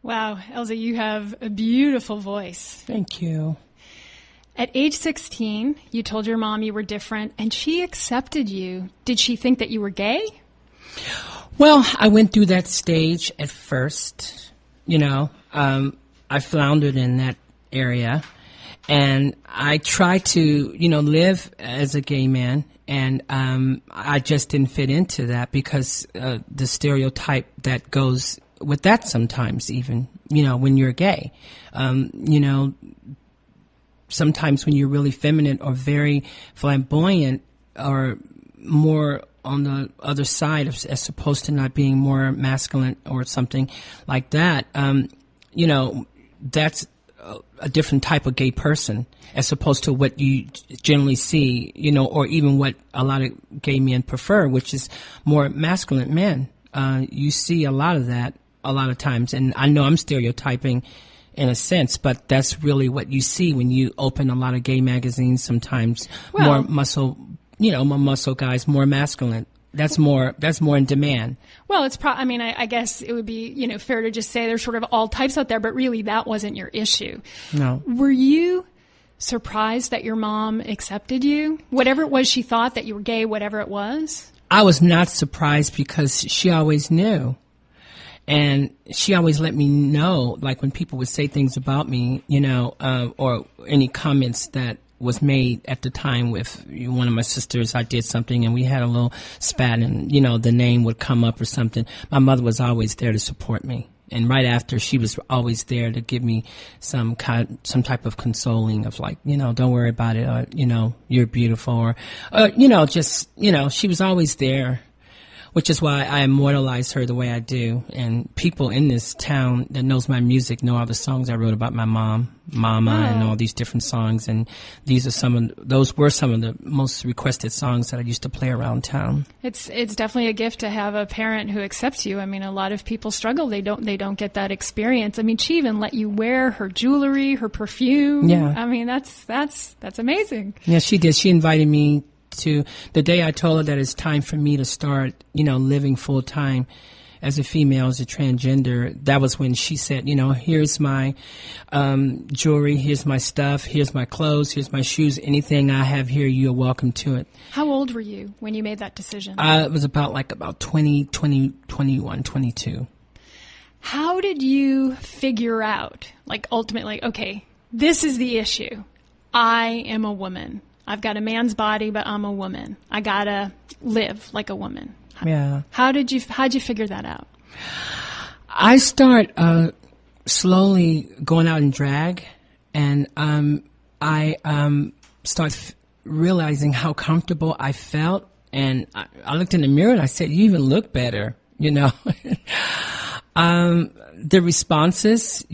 Wow, Elsie, you have a beautiful voice. Thank you. At age 16, you told your mom you were different, and she accepted you. Did she think that you were gay? Well, I went through that stage at first. I floundered in that area, and I tried to, live as a gay man, and I just didn't fit into that because the stereotype that goes with that sometimes, even, when you're gay. Sometimes when you're really feminine or very flamboyant or more on the other side as opposed to not being more masculine or something like that, that's a different type of gay person as opposed to what you generally see, or even what a lot of gay men prefer, which is more masculine men. You see a lot of that a lot of times, and I know I'm stereotyping in a sense, but that's really what you see when you open a lot of gay magazines sometimes. More muscle, more muscle guys, more masculine. That's more in demand. Well, it's I guess it would be, fair to just say there's sort of all types out there, but really that wasn't your issue. No. Were you surprised that your mom accepted you? Whatever it was she thought, that you were gay, whatever it was? I was not surprised because she always knew. And she always let me know, like when people would say things about me, or any comments that was made at the time with one of my sisters. I did something and we had a little spat and, the name would come up or something. My mother was always there to support me. And right after, she was always there to give me some type of consoling of like, don't worry about it, or, you're beautiful, or she was always there. Which is why I immortalize her the way I do. And people in this town that knows my music know all the songs I wrote about my mama, and all these different songs. And those were some of the most requested songs that I used to play around town. It's definitely a gift to have a parent who accepts you. A lot of people struggle. They don't get that experience. She even let you wear her jewelry, her perfume. Yeah. That's amazing. Yeah, she did. She invited me to the day I told her that it's time for me to start, living full time as a female, as a transgender. That was when she said, here's my jewelry, here's my stuff, here's my clothes, here's my shoes. Anything I have here, you're welcome to it. How old were you when you made that decision? It was about 20, 21, 22. How did you figure out, ultimately, okay, this is the issue. I am a woman. I've got a man's body, but I'm a woman. I gotta live like a woman. Yeah. How'd you figure that out? I start slowly going out in drag, and I start realizing how comfortable I felt. And I looked in the mirror and I said, "You even look better," The responses,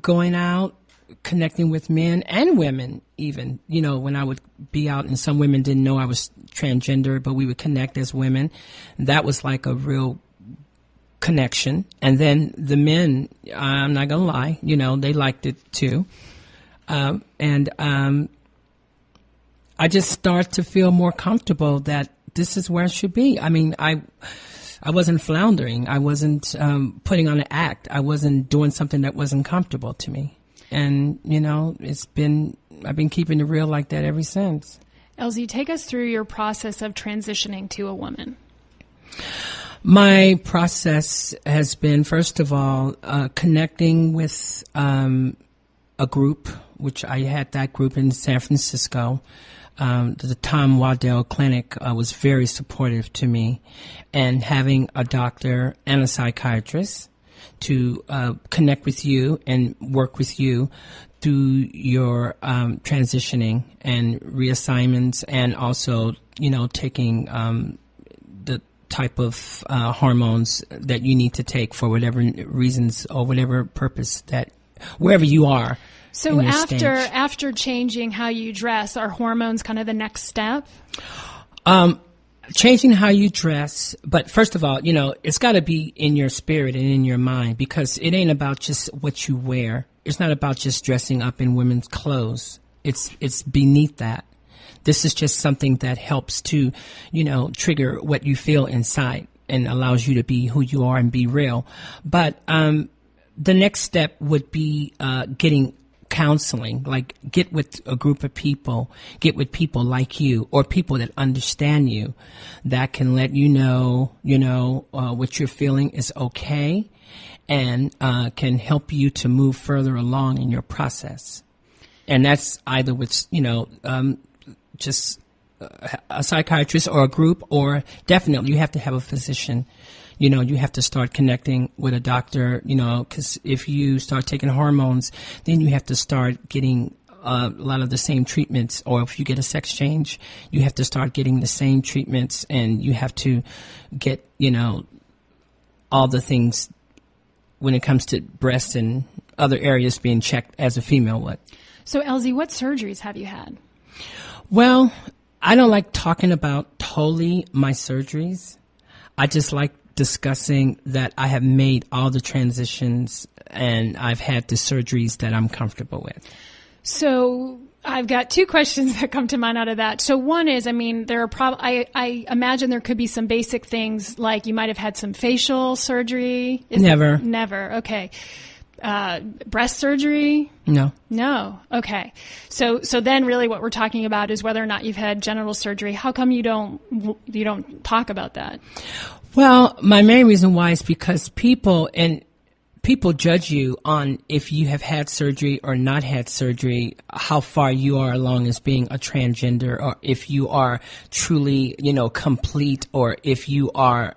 going out, connecting with men and women even, when I would be out and some women didn't know I was transgender, but we would connect as women. That was like a real connection. And then the men, I'm not going to lie, they liked it too. And I just start to feel more comfortable that this is where I should be. I wasn't floundering. I wasn't putting on an act. I wasn't doing something that wasn't comfortable to me. And, I've been keeping it real like that ever since. Elsie, take us through your process of transitioning to a woman. My process has been, first of all, connecting with a group, which I had that group in San Francisco. The Tom Waddell Clinic was very supportive to me, and having a doctor and a psychiatrist to connect with you and work with you through your transitioning and reassignments, and also, taking the type of hormones that you need to take for whatever reasons or whatever purpose that wherever you are. So after changing how you dress, are hormones kind of the next step? Changing how you dress, but first of all, it's got to be in your spirit and in your mind, because it ain't about just what you wear. It's not about just dressing up in women's clothes. It's beneath that. This is just something that helps to, trigger what you feel inside and allows you to be who you are and be real. But the next step would be getting counseling, like get with a group of people, get with people like you or people that understand you that can let you know, what you're feeling is okay and can help you to move further along in your process. And that's either with, just a psychiatrist or a group, or definitely you have to have a physician. You have to start connecting with a doctor, because if you start taking hormones, then you have to start getting a lot of the same treatments. Or if you get a sex change, you have to start getting the same treatments, and you have to get, all the things when it comes to breasts and other areas being checked as a female would. So, Elsie, what surgeries have you had? Well, I don't like talking about totally my surgeries. I just like discussing that I have made all the transitions and I've had the surgeries that I'm comfortable with. So I've got two questions that come to mind out of that. So one is, there are I imagine there could be some basic things like you might have had some facial surgery. Never. Never. Okay. Breast surgery? No. No. Okay. So then really what we're talking about is whether or not you've had genital surgery. How come you don't talk about that? Well, my main reason why is because people judge you on if you have had surgery or not had surgery, how far you are along as being a transgender, or if you are truly, complete, or if you are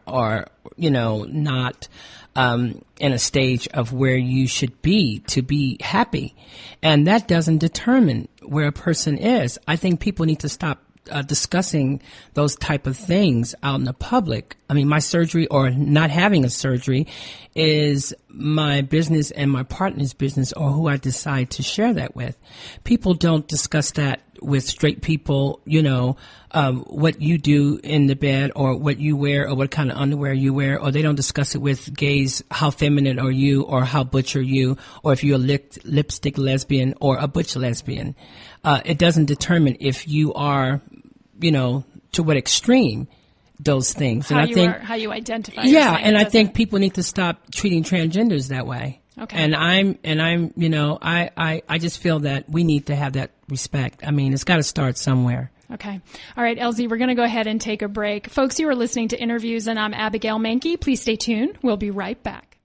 not in a stage of where you should be to be happy. And that doesn't determine where a person is. I think people need to stop discussing those type of things out in the public. My surgery or not having a surgery is my business and my partner's business, or who I decide to share that with. People don't discuss that with straight people, what you do in the bed or what you wear or what kind of underwear you wear, or they don't discuss it with gays, how feminine are you or how butch are you, or if you're a lipstick lesbian or a butch lesbian. It doesn't determine if you are, to what extreme those things. How you identify. Yeah, and I think people need to stop treating transgenders that way. Okay. And I just feel that we need to have that respect. It's got to start somewhere. Okay. All right, Elsie, we're going to go ahead and take a break. Folks, you are listening to Interviews, and I'm Abigail Mankey. Please stay tuned. We'll be right back.